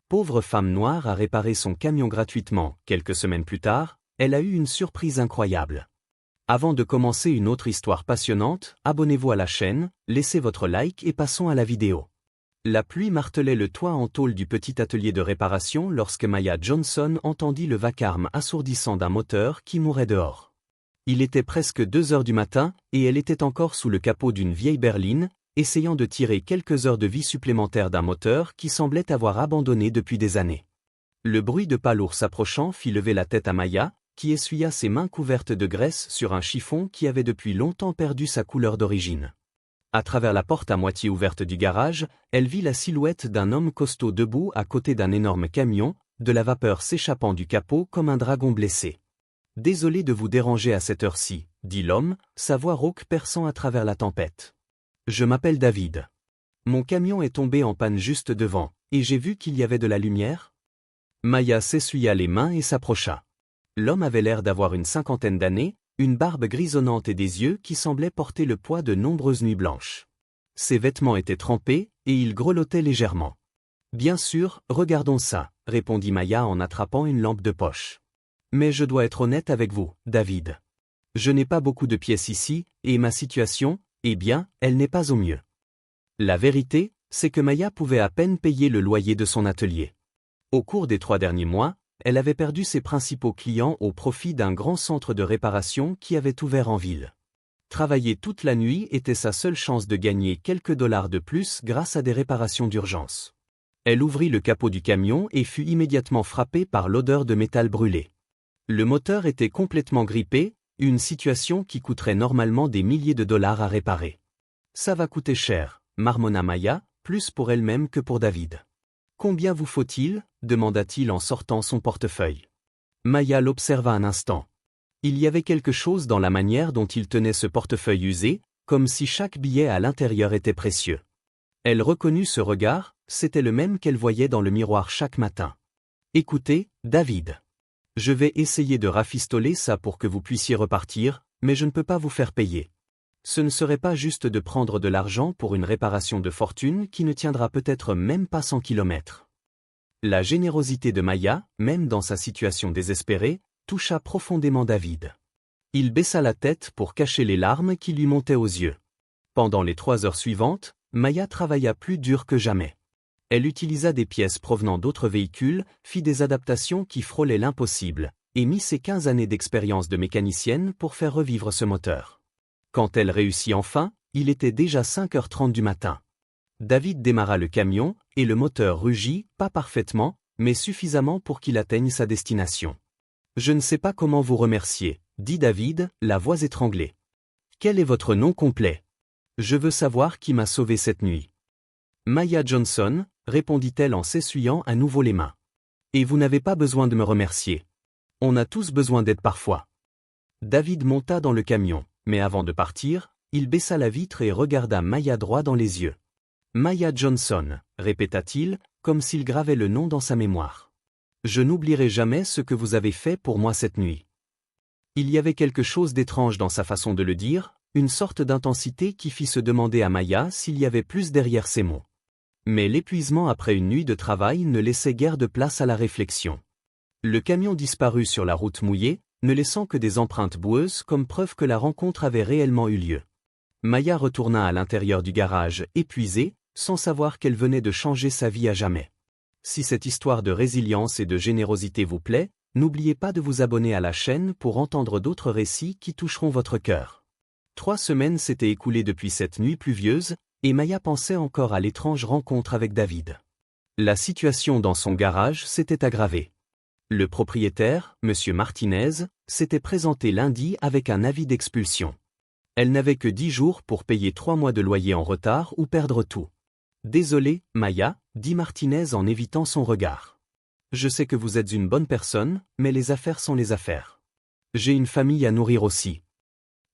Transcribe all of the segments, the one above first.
pauvre femme noire a réparé son camion gratuitement. Quelques semaines plus tard, elle a eu une surprise incroyable. Avant de commencer une autre histoire passionnante, abonnez-vous à la chaîne, laissez votre like et passons à la vidéo. La pluie martelait le toit en tôle du petit atelier de réparation lorsque Maya Johnson entendit le vacarme assourdissant d'un moteur qui mourait dehors. Il était presque 2 heures du matin et elle était encore sous le capot d'une vieille berline, essayant de tirer quelques heures de vie supplémentaires d'un moteur qui semblait avoir abandonné depuis des années. Le bruit de pas lourd s'approchant fit lever la tête à Maya, qui essuya ses mains couvertes de graisse sur un chiffon qui avait depuis longtemps perdu sa couleur d'origine. À travers la porte à moitié ouverte du garage, elle vit la silhouette d'un homme costaud debout à côté d'un énorme camion, de la vapeur s'échappant du capot comme un dragon blessé. « Désolé de vous déranger à cette heure-ci, » dit l'homme, sa voix rauque perçant à travers la tempête. « Je m'appelle David. Mon camion est tombé en panne juste devant, et j'ai vu qu'il y avait de la lumière. » Maya s'essuya les mains et s'approcha. L'homme avait l'air d'avoir une 50aine d'années, une barbe grisonnante et des yeux qui semblaient porter le poids de nombreuses nuits blanches. Ses vêtements étaient trempés, et il grelottait légèrement. « Bien sûr, regardons ça, » répondit Maya en attrapant une lampe de poche. « Mais je dois être honnête avec vous, David. Je n'ai pas beaucoup de pièces ici, et ma situation, eh bien, elle n'est pas au mieux. » La vérité, c'est que Maya pouvait à peine payer le loyer de son atelier. Au cours des 3 derniers mois, elle avait perdu ses principaux clients au profit d'un grand centre de réparation qui avait ouvert en ville. Travailler toute la nuit était sa seule chance de gagner quelques dollars de plus grâce à des réparations d'urgence. Elle ouvrit le capot du camion et fut immédiatement frappée par l'odeur de métal brûlé. Le moteur était complètement grippé, une situation qui coûterait normalement des milliers de dollars à réparer. « Ça va coûter cher, » marmonna Maya, plus pour elle-même que pour David. « Combien vous faut-il » demanda-t-il en sortant son portefeuille. Maya l'observa un instant. Il y avait quelque chose dans la manière dont il tenait ce portefeuille usé, comme si chaque billet à l'intérieur était précieux. Elle reconnut ce regard, c'était le même qu'elle voyait dans le miroir chaque matin. « Écoutez, David. Je vais essayer de rafistoler ça pour que vous puissiez repartir, mais je ne peux pas vous faire payer. Ce ne serait pas juste de prendre de l'argent pour une réparation de fortune qui ne tiendra peut-être même pas 100 kilomètres. » La générosité de Maya, même dans sa situation désespérée, toucha profondément David. Il baissa la tête pour cacher les larmes qui lui montaient aux yeux. Pendant les 3 heures suivantes, Maya travailla plus dur que jamais. Elle utilisa des pièces provenant d'autres véhicules, fit des adaptations qui frôlaient l'impossible, et mit ses 15 années d'expérience de mécanicienne pour faire revivre ce moteur. Quand elle réussit enfin, il était déjà 5h30 du matin. David démarra le camion, et le moteur rugit, pas parfaitement, mais suffisamment pour qu'il atteigne sa destination. « Je ne sais pas comment vous remercier, » dit David, la voix étranglée. « Quel est votre nom complet ? Je veux savoir qui m'a sauvé cette nuit. »« Maya Johnson, » répondit-elle en s'essuyant à nouveau les mains. « Et vous n'avez pas besoin de me remercier. On a tous besoin d'aide parfois. » David monta dans le camion, mais avant de partir, il baissa la vitre et regarda Maya droit dans les yeux. « Maya Johnson, » répéta-t-il, comme s'il gravait le nom dans sa mémoire. « Je n'oublierai jamais ce que vous avez fait pour moi cette nuit. » Il y avait quelque chose d'étrange dans sa façon de le dire, une sorte d'intensité qui fit se demander à Maya s'il y avait plus derrière ces mots. Mais l'épuisement après une nuit de travail ne laissait guère de place à la réflexion. Le camion disparut sur la route mouillée, ne laissant que des empreintes boueuses comme preuve que la rencontre avait réellement eu lieu. Maya retourna à l'intérieur du garage, épuisée, sans savoir qu'elle venait de changer sa vie à jamais. Si cette histoire de résilience et de générosité vous plaît, n'oubliez pas de vous abonner à la chaîne pour entendre d'autres récits qui toucheront votre cœur. 3 semaines s'étaient écoulées depuis cette nuit pluvieuse, et Maya pensait encore à l'étrange rencontre avec David. La situation dans son garage s'était aggravée. Le propriétaire, M. Martinez, s'était présenté lundi avec un avis d'expulsion. Elle n'avait que 10 jours pour payer 3 mois de loyer en retard ou perdre tout. « Désolé, Maya, » dit Martinez en évitant son regard. « Je sais que vous êtes une bonne personne, mais les affaires sont les affaires. J'ai une famille à nourrir aussi. »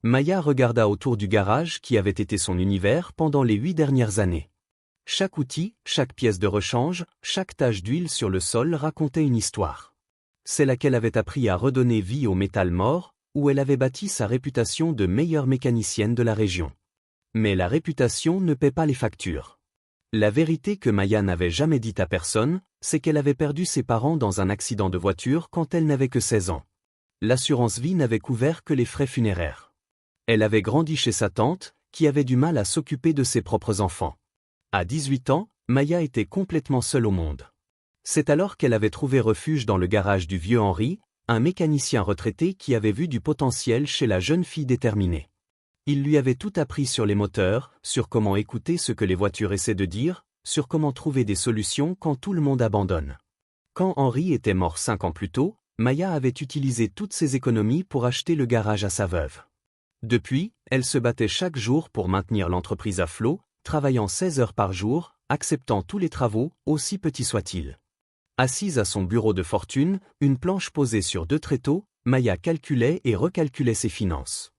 Maya regarda autour du garage qui avait été son univers pendant les 8 dernières années. Chaque outil, chaque pièce de rechange, chaque tache d'huile sur le sol racontait une histoire. C'est là qu'elle avait appris à redonner vie au métal mort, où elle avait bâti sa réputation de meilleure mécanicienne de la région. Mais la réputation ne paie pas les factures. La vérité que Maya n'avait jamais dite à personne, c'est qu'elle avait perdu ses parents dans un accident de voiture quand elle n'avait que 16 ans. L'assurance vie n'avait couvert que les frais funéraires. Elle avait grandi chez sa tante, qui avait du mal à s'occuper de ses propres enfants. À 18 ans, Maya était complètement seule au monde. C'est alors qu'elle avait trouvé refuge dans le garage du vieux Henri, un mécanicien retraité qui avait vu du potentiel chez la jeune fille déterminée. Il lui avait tout appris sur les moteurs, sur comment écouter ce que les voitures essaient de dire, sur comment trouver des solutions quand tout le monde abandonne. Quand Henri était mort 5 ans plus tôt, Maya avait utilisé toutes ses économies pour acheter le garage à sa veuve. Depuis, elle se battait chaque jour pour maintenir l'entreprise à flot, travaillant 16 heures par jour, acceptant tous les travaux, aussi petits soient-ils. Assise à son bureau de fortune, une planche posée sur 2 tréteaux, Maya calculait et recalculait ses finances.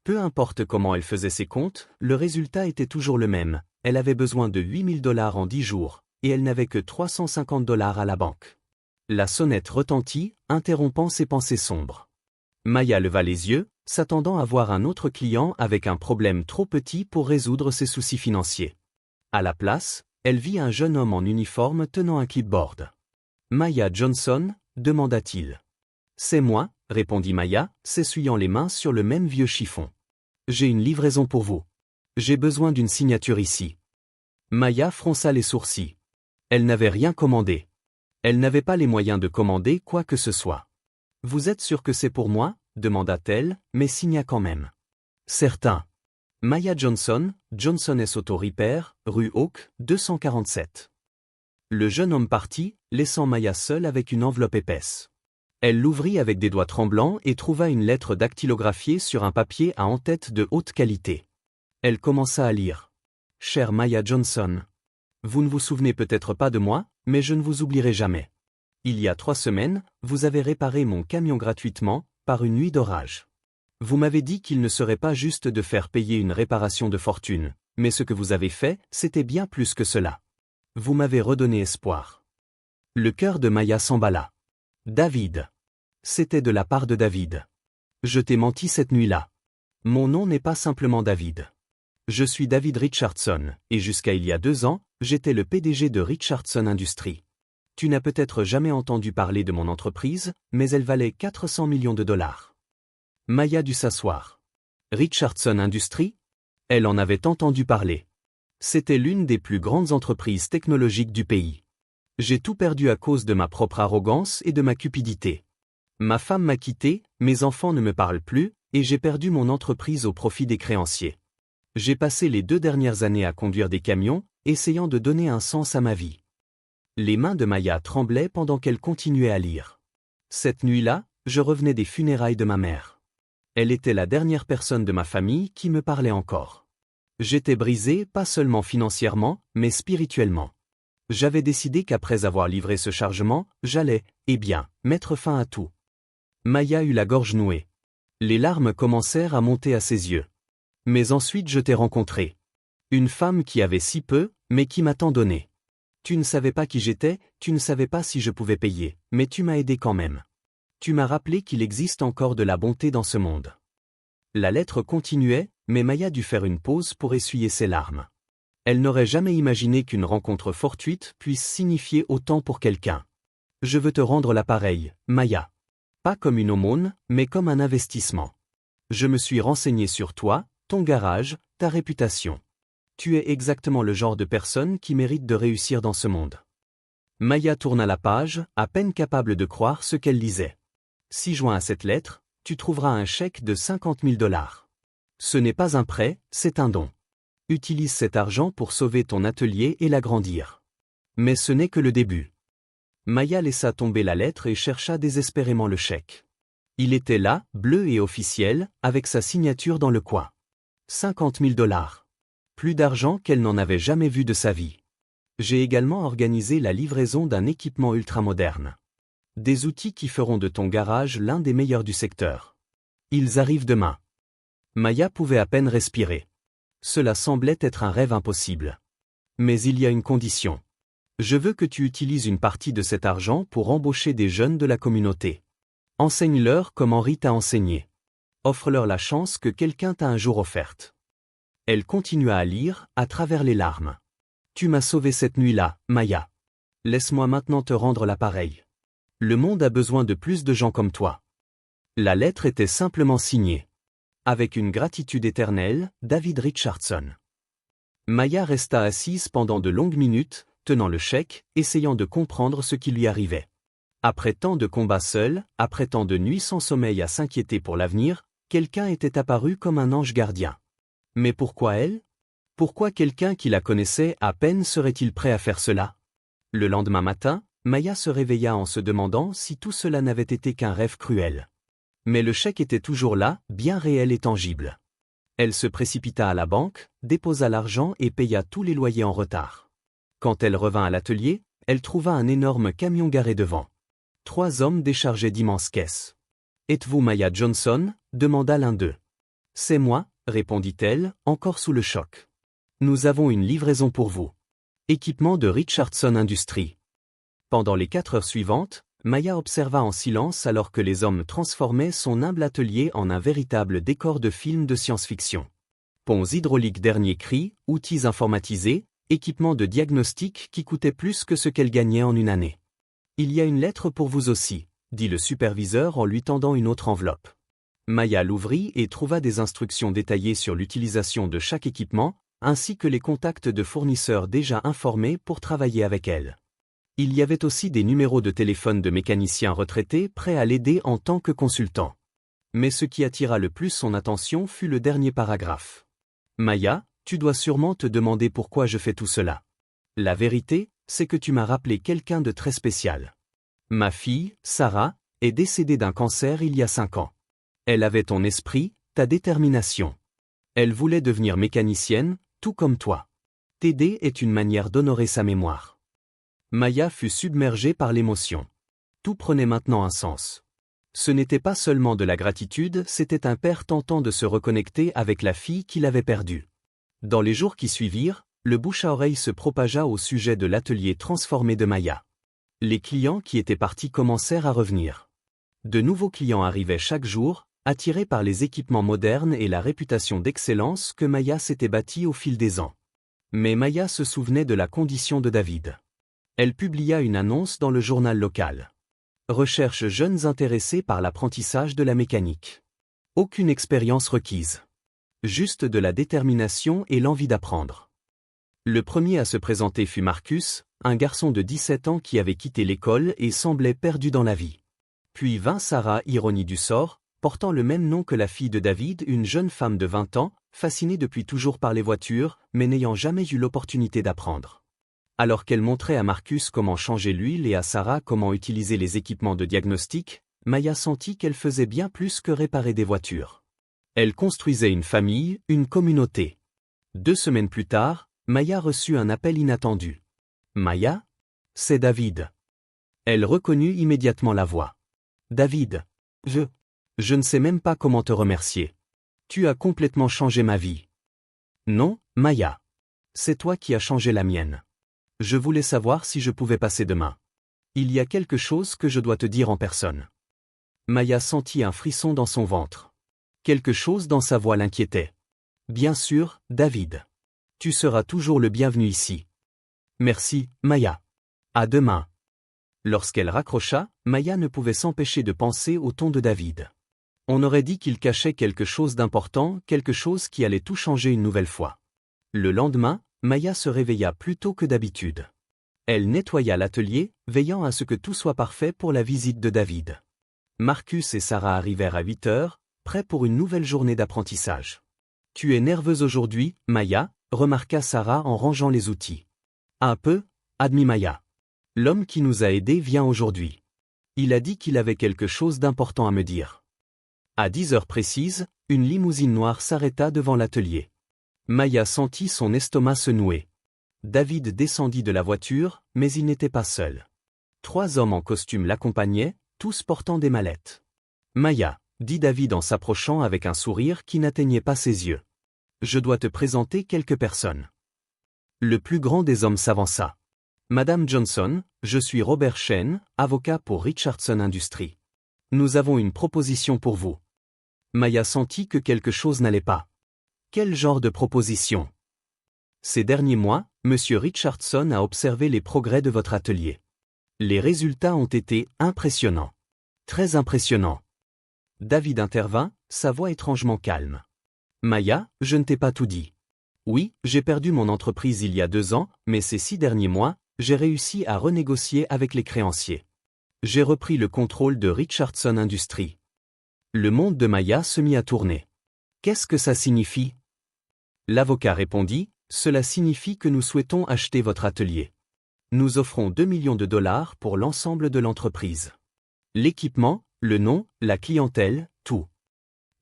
Peu importe comment elle faisait ses comptes, le résultat était toujours le même. Elle avait besoin de 8 000 $ en 10 jours, et elle n'avait que 350 $ à la banque. La sonnette retentit, interrompant ses pensées sombres. Maya leva les yeux, s'attendant à voir un autre client avec un problème trop petit pour résoudre ses soucis financiers. À la place, elle vit un jeune homme en uniforme tenant un clipboard. « Maya Johnson ?» demanda-t-il. « C'est moi », répondit Maya, s'essuyant les mains sur le même vieux chiffon. « J'ai une livraison pour vous. J'ai besoin d'une signature ici. » Maya fronça les sourcils. Elle n'avait rien commandé. Elle n'avait pas les moyens de commander quoi que ce soit. « Vous êtes sûr que c'est pour moi ?» demanda-t-elle, mais signa quand même. « Certain. Maya Johnson, Johnson & Auto Repair, rue Oak, 247. » Le jeune homme partit, laissant Maya seule avec une enveloppe épaisse. Elle l'ouvrit avec des doigts tremblants et trouva une lettre dactylographiée sur un papier à en-tête de haute qualité. Elle commença à lire. « Chère Maya Johnson. Vous ne vous souvenez peut-être pas de moi, mais je ne vous oublierai jamais. Il y a 3 semaines, vous avez réparé mon camion gratuitement, par une nuit d'orage. Vous m'avez dit qu'il ne serait pas juste de faire payer une réparation de fortune, mais ce que vous avez fait, c'était bien plus que cela. Vous m'avez redonné espoir. » Le cœur de Maya s'emballa. « David. C'était de la part de David. Je t'ai menti cette nuit-là. Mon nom n'est pas simplement David. Je suis David Richardson, et jusqu'à il y a 2 ans, j'étais le PDG de Richardson Industries. Tu n'as peut-être jamais entendu parler de mon entreprise, mais elle valait 400 millions de $. Maya dut s'asseoir. Richardson Industries ? Elle en avait entendu parler. C'était l'une des plus grandes entreprises technologiques du pays. J'ai tout perdu à cause de ma propre arrogance et de ma cupidité. Ma femme m'a quitté, mes enfants ne me parlent plus, et j'ai perdu mon entreprise au profit des créanciers. J'ai passé les 2 dernières années à conduire des camions, essayant de donner un sens à ma vie. Les mains de Maya tremblaient pendant qu'elle continuait à lire. Cette nuit-là, je revenais des funérailles de ma mère. Elle était la dernière personne de ma famille qui me parlait encore. J'étais brisé, pas seulement financièrement, mais spirituellement. J'avais décidé qu'après avoir livré ce chargement, j'allais, mettre fin à tout. Maya eut la gorge nouée. Les larmes commencèrent à monter à ses yeux. Mais ensuite je t'ai rencontré. Une femme qui avait si peu, mais qui m'a tant donné. Tu ne savais pas qui j'étais, tu ne savais pas si je pouvais payer, mais tu m'as aidé quand même. Tu m'as rappelé qu'il existe encore de la bonté dans ce monde. » La lettre continuait, mais Maya dut faire une pause pour essuyer ses larmes. Elle n'aurait jamais imaginé qu'une rencontre fortuite puisse signifier autant pour quelqu'un. « Je veux te rendre l'appareil, Maya. Pas comme une aumône, mais comme un investissement. Je me suis renseigné sur toi, ton garage, ta réputation. Tu es exactement le genre de personne qui mérite de réussir dans ce monde. » Maya tourna la page, à peine capable de croire ce qu'elle lisait. « Si joint à cette lettre, tu trouveras un chèque de 50 000 $. Ce n'est pas un prêt, c'est un don. Utilise cet argent pour sauver ton atelier et l'agrandir. Mais ce n'est que le début. » Maya laissa tomber la lettre et chercha désespérément le chèque. Il était là, bleu et officiel, avec sa signature dans le coin. 50 000 $. Plus d'argent qu'elle n'en avait jamais vu de sa vie. J'ai également organisé la livraison d'un équipement ultramoderne. Des outils qui feront de ton garage l'un des meilleurs du secteur. Ils arrivent demain. Maya pouvait à peine respirer. Cela semblait être un rêve impossible. Mais il y a une condition. Je veux que tu utilises une partie de cet argent pour embaucher des jeunes de la communauté. Enseigne-leur comme Henri t'a enseigné. Offre-leur la chance que quelqu'un t'a un jour offerte. Elle continua à lire, à travers les larmes. Tu m'as sauvé cette nuit-là, Maya. Laisse-moi maintenant te rendre l'appareil. Le monde a besoin de plus de gens comme toi. La lettre était simplement signée. Avec une gratitude éternelle, David Richardson. Maya resta assise pendant de longues minutes, tenant le chèque, essayant de comprendre ce qui lui arrivait. Après tant de combats seuls, après tant de nuits sans sommeil à s'inquiéter pour l'avenir, quelqu'un était apparu comme un ange gardien. Mais pourquoi elle? Pourquoi quelqu'un qui la connaissait à peine serait-il prêt à faire cela? Le lendemain matin, Maya se réveilla en se demandant si tout cela n'avait été qu'un rêve cruel. Mais le chèque était toujours là, bien réel et tangible. Elle se précipita à la banque, déposa l'argent et paya tous les loyers en retard. Quand elle revint à l'atelier, elle trouva un énorme camion garé devant. 3 hommes déchargeaient d'immenses caisses. « Êtes-vous Maya Johnson » demanda l'un d'eux. « C'est moi » répondit-elle, encore sous le choc. « Nous avons une livraison pour vous. Équipement de Richardson Industries. » Pendant les 4 heures suivantes, Maya observa en silence alors que les hommes transformaient son humble atelier en un véritable décor de film de science-fiction. Ponts hydrauliques dernier cri, outils informatisés, équipements de diagnostic qui coûtaient plus que ce qu'elle gagnait en une année. « Il y a une lettre pour vous aussi », dit le superviseur en lui tendant une autre enveloppe. Maya l'ouvrit et trouva des instructions détaillées sur l'utilisation de chaque équipement, ainsi que les contacts de fournisseurs déjà informés pour travailler avec elle. Il y avait aussi des numéros de téléphone de mécaniciens retraités prêts à l'aider en tant que consultant. Mais ce qui attira le plus son attention fut le dernier paragraphe. « Maya, tu dois sûrement te demander pourquoi je fais tout cela. La vérité, c'est que tu m'as rappelé quelqu'un de très spécial. Ma fille, Sarah, est décédée d'un cancer il y a 5 ans. Elle avait ton esprit, ta détermination. Elle voulait devenir mécanicienne, tout comme toi. T'aider est une manière d'honorer sa mémoire. » Maya fut submergée par l'émotion. Tout prenait maintenant un sens. Ce n'était pas seulement de la gratitude, c'était un père tentant de se reconnecter avec la fille qu'il avait perdue. Dans les jours qui suivirent, le bouche à oreille se propagea au sujet de l'atelier transformé de Maya. Les clients qui étaient partis commencèrent à revenir. De nouveaux clients arrivaient chaque jour, attirés par les équipements modernes et la réputation d'excellence que Maya s'était bâtie au fil des ans. Mais Maya se souvenait de la condition de David. Elle publia une annonce dans le journal local. Recherche jeunes intéressés par l'apprentissage de la mécanique. Aucune expérience requise. Juste de la détermination et l'envie d'apprendre. Le premier à se présenter fut Marcus, un garçon de 17 ans qui avait quitté l'école et semblait perdu dans la vie. Puis vint Sarah, ironie du sort, portant le même nom que la fille de David, une jeune femme de 20 ans, fascinée depuis toujours par les voitures, mais n'ayant jamais eu l'opportunité d'apprendre. Alors qu'elle montrait à Marcus comment changer l'huile et à Sarah comment utiliser les équipements de diagnostic, Maya sentit qu'elle faisait bien plus que réparer des voitures. Elle construisait une famille, une communauté. 2 semaines plus tard, Maya reçut un appel inattendu. « Maya ? C'est David. » Elle reconnut immédiatement la voix. « David. Je ne sais même pas comment te remercier. Tu as complètement changé ma vie. » « Non, Maya. C'est toi qui as changé la mienne. Je voulais savoir si je pouvais passer demain. Il y a quelque chose que je dois te dire en personne. » Maya sentit un frisson dans son ventre. Quelque chose dans sa voix l'inquiétait. « Bien sûr, David. Tu seras toujours le bienvenu ici. » « Merci, Maya. À demain. » Lorsqu'elle raccrocha, Maya ne pouvait s'empêcher de penser au ton de David. On aurait dit qu'il cachait quelque chose d'important, quelque chose qui allait tout changer une nouvelle fois. Le lendemain, Maya se réveilla plus tôt que d'habitude. Elle nettoya l'atelier, veillant à ce que tout soit parfait pour la visite de David. Marcus et Sarah arrivèrent à 8 heures, prêts pour une nouvelle journée d'apprentissage. « Tu es nerveuse aujourd'hui, Maya » remarqua Sarah en rangeant les outils. « Un peu » admit Maya. « L'homme qui nous a aidés vient aujourd'hui. Il a dit qu'il avait quelque chose d'important à me dire. » À 10 heures précises, une limousine noire s'arrêta devant l'atelier. Maya sentit son estomac se nouer. David descendit de la voiture, mais il n'était pas seul. 3 hommes en costume l'accompagnaient, tous portant des mallettes. « Maya, » dit David en s'approchant avec un sourire qui n'atteignait pas ses yeux. « Je dois te présenter quelques personnes. » Le plus grand des hommes s'avança. « Madame Johnson, je suis Robert Chen, avocat pour Richardson Industries. Nous avons une proposition pour vous. » Maya sentit que quelque chose n'allait pas. Quel genre de proposition? Ces derniers mois, Monsieur Richardson a observé les progrès de votre atelier. Les résultats ont été impressionnants. Très impressionnants. David intervint, sa voix étrangement calme. Maya, je ne t'ai pas tout dit. Oui, j'ai perdu mon entreprise il y a 2 ans, mais ces 6 derniers mois, j'ai réussi à renégocier avec les créanciers. J'ai repris le contrôle de Richardson Industries. Le monde de Maya se mit à tourner. Qu'est-ce que ça signifie? L'avocat répondit, cela signifie que nous souhaitons acheter votre atelier. Nous offrons 2 millions de dollars pour l'ensemble de l'entreprise. L'équipement, le nom, la clientèle, tout.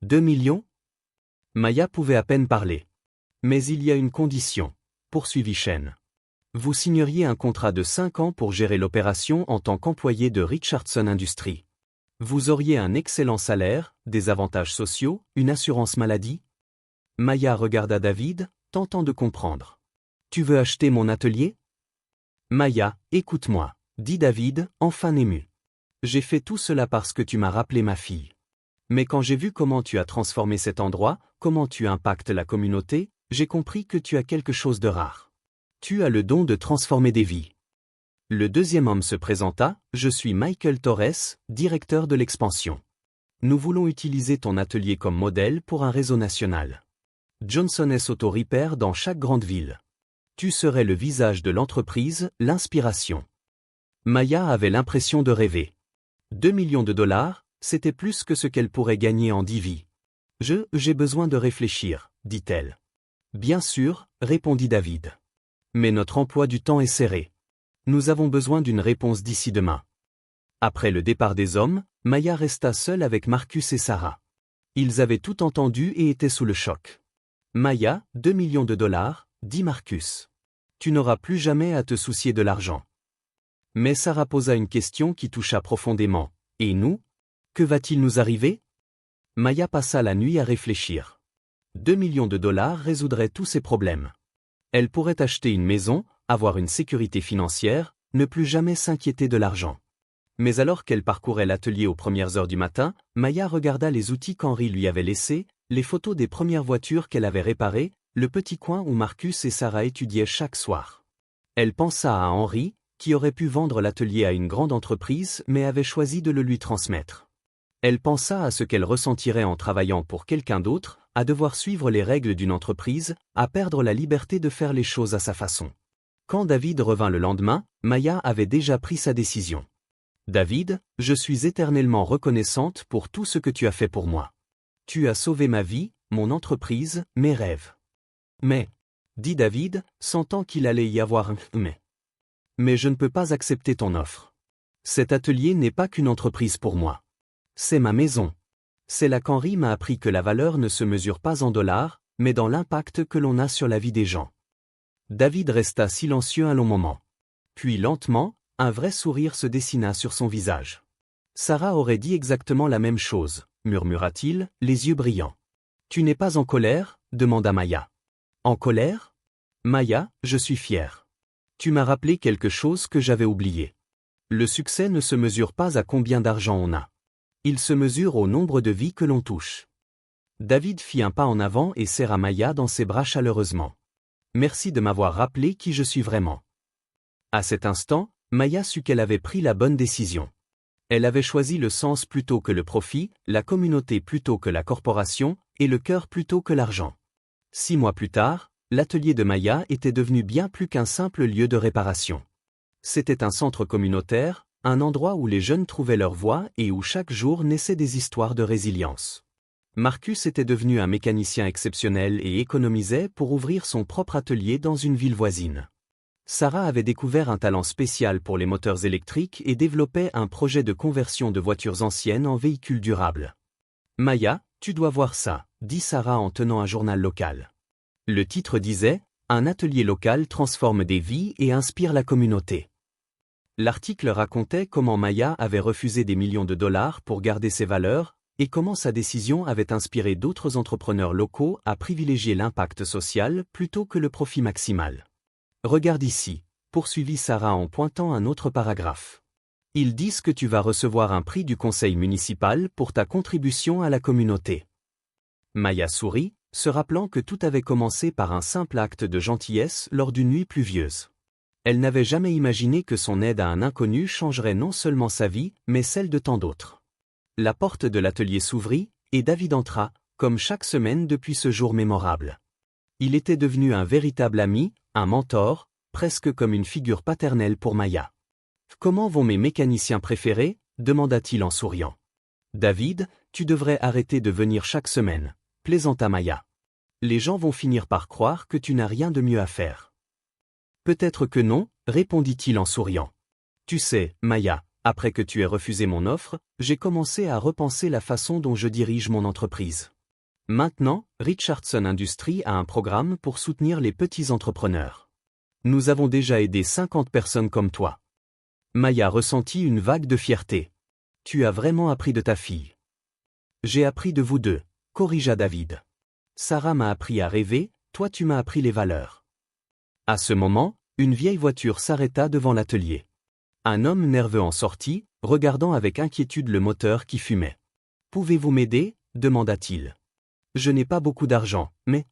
2 millions? Maya pouvait à peine parler. Mais il y a une condition, poursuivit Chen. Vous signeriez un contrat de 5 ans pour gérer l'opération en tant qu'employé de Richardson Industries. Vous auriez un excellent salaire, des avantages sociaux, une assurance maladie? Maya regarda David, tentant de comprendre. Tu veux acheter mon atelier? Maya, écoute-moi, dit David, enfin ému. J'ai fait tout cela parce que tu m'as rappelé ma fille. Mais quand j'ai vu comment tu as transformé cet endroit, comment tu impactes la communauté, j'ai compris que tu as quelque chose de rare. Tu as le don de transformer des vies. Le deuxième homme se présenta, je suis Michael Torres, directeur de l'expansion. Nous voulons utiliser ton atelier comme modèle pour un réseau national. Johnson S Auto Repair dans chaque grande ville. Tu serais le visage de l'entreprise, l'inspiration. Maya avait l'impression de rêver. 2 millions de dollars, c'était plus que ce qu'elle pourrait gagner en 10 vies. J'ai besoin de réfléchir, dit-elle. Bien sûr, répondit David. Mais notre emploi du temps est serré. Nous avons besoin d'une réponse d'ici demain. Après le départ des hommes, Maya resta seule avec Marcus et Sarah. Ils avaient tout entendu et étaient sous le choc. Maya, 2 millions de dollars, dit Marcus. Tu n'auras plus jamais à te soucier de l'argent. Mais Sarah posa une question qui toucha profondément. Et nous? Que va-t-il nous arriver? Maya passa la nuit à réfléchir. 2 millions de dollars résoudraient tous ses problèmes. Elle pourrait acheter une maison, avoir une sécurité financière, ne plus jamais s'inquiéter de l'argent. Mais alors qu'elle parcourait l'atelier aux premières heures du matin, Maya regarda les outils qu'Henri lui avait laissés, les photos des premières voitures qu'elle avait réparées, le petit coin où Marcus et Sarah étudiaient chaque soir. Elle pensa à Henri, qui aurait pu vendre l'atelier à une grande entreprise mais avait choisi de le lui transmettre. Elle pensa à ce qu'elle ressentirait en travaillant pour quelqu'un d'autre, à devoir suivre les règles d'une entreprise, à perdre la liberté de faire les choses à sa façon. Quand David revint le lendemain, Maya avait déjà pris sa décision. David, je suis éternellement reconnaissante pour tout ce que tu as fait pour moi. Tu as sauvé ma vie, mon entreprise, mes rêves. Mais, dit David, sentant qu'il allait y avoir un mais. Mais je ne peux pas accepter ton offre. Cet atelier n'est pas qu'une entreprise pour moi. C'est ma maison. C'est là qu'Henri m'a appris que la valeur ne se mesure pas en dollars, mais dans l'impact que l'on a sur la vie des gens. David resta silencieux un long moment. Puis lentement, un vrai sourire se dessina sur son visage. Sarah aurait dit exactement la même chose, murmura-t-il, les yeux brillants. Tu n'es pas en colère? Demanda Maya. En colère? Maya, je suis fière. Tu m'as rappelé quelque chose que j'avais oublié. Le succès ne se mesure pas à combien d'argent on a. Il se mesure au nombre de vies que l'on touche. David fit un pas en avant et serra Maya dans ses bras chaleureusement. Merci de m'avoir rappelé qui je suis vraiment. À cet instant, Maya sut qu'elle avait pris la bonne décision. Elle avait choisi le sens plutôt que le profit, la communauté plutôt que la corporation, et le cœur plutôt que l'argent. 6 mois plus tard, l'atelier de Maya était devenu bien plus qu'un simple lieu de réparation. C'était un centre communautaire, un endroit où les jeunes trouvaient leur voie et où chaque jour naissaient des histoires de résilience. Marcus était devenu un mécanicien exceptionnel et économisait pour ouvrir son propre atelier dans une ville voisine. Sarah avait découvert un talent spécial pour les moteurs électriques et développait un projet de conversion de voitures anciennes en véhicules durables. Maya, tu dois voir ça, dit Sarah en tenant un journal local. Le titre disait « Un atelier local transforme des vies et inspire la communauté ». L'article racontait comment Maya avait refusé des millions de dollars pour garder ses valeurs, et comment sa décision avait inspiré d'autres entrepreneurs locaux à privilégier l'impact social plutôt que le profit maximal. Regarde ici, poursuivit Sarah en pointant un autre paragraphe. Ils disent que tu vas recevoir un prix du conseil municipal pour ta contribution à la communauté. Maya sourit, se rappelant que tout avait commencé par un simple acte de gentillesse lors d'une nuit pluvieuse. Elle n'avait jamais imaginé que son aide à un inconnu changerait non seulement sa vie, mais celle de tant d'autres. La porte de l'atelier s'ouvrit, et David entra, comme chaque semaine depuis ce jour mémorable. Il était devenu un véritable ami, un mentor, presque comme une figure paternelle pour Maya. « Comment vont mes mécaniciens préférés ?» demanda-t-il en souriant. « David, tu devrais arrêter de venir chaque semaine, » plaisanta Maya. « Les gens vont finir par croire que tu n'as rien de mieux à faire. »« Peut-être que non, » répondit-il en souriant. « Tu sais, Maya, après que tu aies refusé mon offre, j'ai commencé à repenser la façon dont je dirige mon entreprise. Maintenant, Richardson Industries a un programme pour soutenir les petits entrepreneurs. Nous avons déjà aidé 50 personnes comme toi. » Maya ressentit une vague de fierté. « Tu as vraiment appris de ta fille. »« J'ai appris de vous deux, » corrigea David. « Sarah m'a appris à rêver, toi tu m'as appris les valeurs. » À ce moment, une vieille voiture s'arrêta devant l'atelier. Un homme nerveux en sortit, regardant avec inquiétude le moteur qui fumait. « Pouvez-vous m'aider » demanda-t-il. « Je n'ai pas beaucoup d'argent, mais... »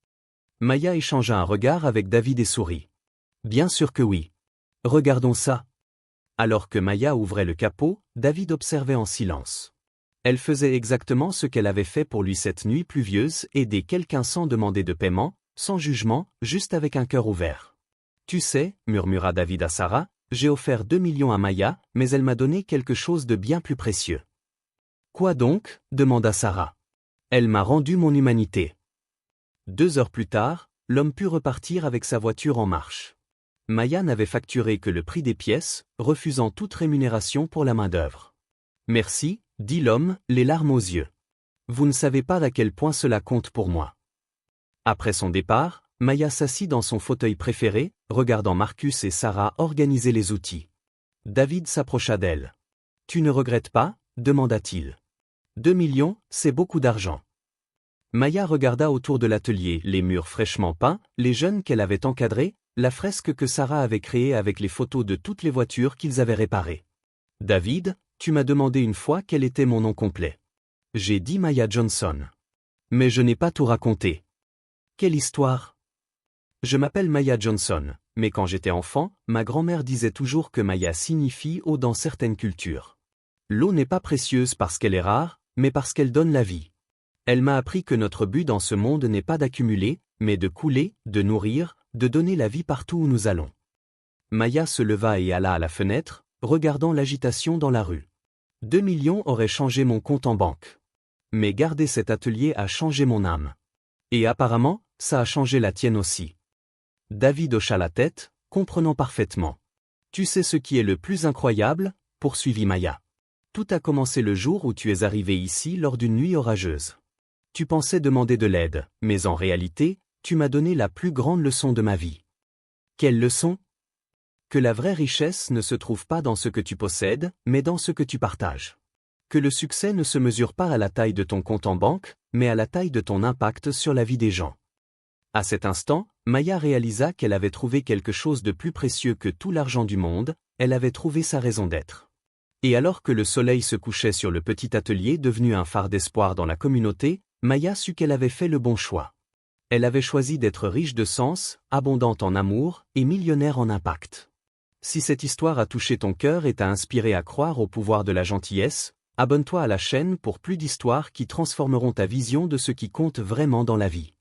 Maya échangea un regard avec David et sourit. « Bien sûr que oui. Regardons ça. » Alors que Maya ouvrait le capot, David observait en silence. Elle faisait exactement ce qu'elle avait fait pour lui cette nuit pluvieuse, aider quelqu'un sans demander de paiement, sans jugement, juste avec un cœur ouvert. « Tu sais, » murmura David à Sarah, « j'ai offert 2 millions à Maya, mais elle m'a donné quelque chose de bien plus précieux. »« Quoi donc ?» demanda Sarah. « Elle m'a rendu mon humanité. » 2 heures plus tard, l'homme put repartir avec sa voiture en marche. Maya n'avait facturé que le prix des pièces, refusant toute rémunération pour la main-d'œuvre. « Merci, » dit l'homme, les larmes aux yeux. « Vous ne savez pas à quel point cela compte pour moi. » Après son départ, Maya s'assit dans son fauteuil préféré, regardant Marcus et Sarah organiser les outils. David s'approcha d'elle. « Tu ne regrettes pas ?» demanda-t-il. « 2 millions, c'est beaucoup d'argent. » Maya regarda autour de l'atelier, les murs fraîchement peints, les jeunes qu'elle avait encadrés, la fresque que Sarah avait créée avec les photos de toutes les voitures qu'ils avaient réparées. « David, tu m'as demandé une fois quel était mon nom complet. J'ai dit Maya Johnson. Mais je n'ai pas tout raconté. » « Quelle histoire ?» « Je m'appelle Maya Johnson, mais quand j'étais enfant, ma grand-mère disait toujours que Maya signifie eau dans certaines cultures. L'eau n'est pas précieuse parce qu'elle est rare, mais parce qu'elle donne la vie. Elle m'a appris que notre but dans ce monde n'est pas d'accumuler, mais de couler, de nourrir, de donner la vie partout où nous allons. » Maya se leva et alla à la fenêtre, regardant l'agitation dans la rue. 2 millions auraient changé mon compte en banque. Mais garder cet atelier a changé mon âme. Et apparemment, ça a changé la tienne aussi. David hocha la tête, comprenant parfaitement. « Tu sais ce qui est le plus incroyable ?» poursuivit Maya. « Tout a commencé le jour où tu es arrivé ici lors d'une nuit orageuse. Tu pensais demander de l'aide, mais en réalité, tu m'as donné la plus grande leçon de ma vie. » « Quelle leçon ? » Que la vraie richesse ne se trouve pas dans ce que tu possèdes, mais dans ce que tu partages. Que le succès ne se mesure pas à la taille de ton compte en banque, mais à la taille de ton impact sur la vie des gens. À cet instant, Maya réalisa qu'elle avait trouvé quelque chose de plus précieux que tout l'argent du monde, elle avait trouvé sa raison d'être. Et alors que le soleil se couchait sur le petit atelier devenu un phare d'espoir dans la communauté, Maya sut qu'elle avait fait le bon choix. Elle avait choisi d'être riche de sens, abondante en amour, et millionnaire en impact. Si cette histoire a touché ton cœur et t'a inspiré à croire au pouvoir de la gentillesse, abonne-toi à la chaîne pour plus d'histoires qui transformeront ta vision de ce qui compte vraiment dans la vie.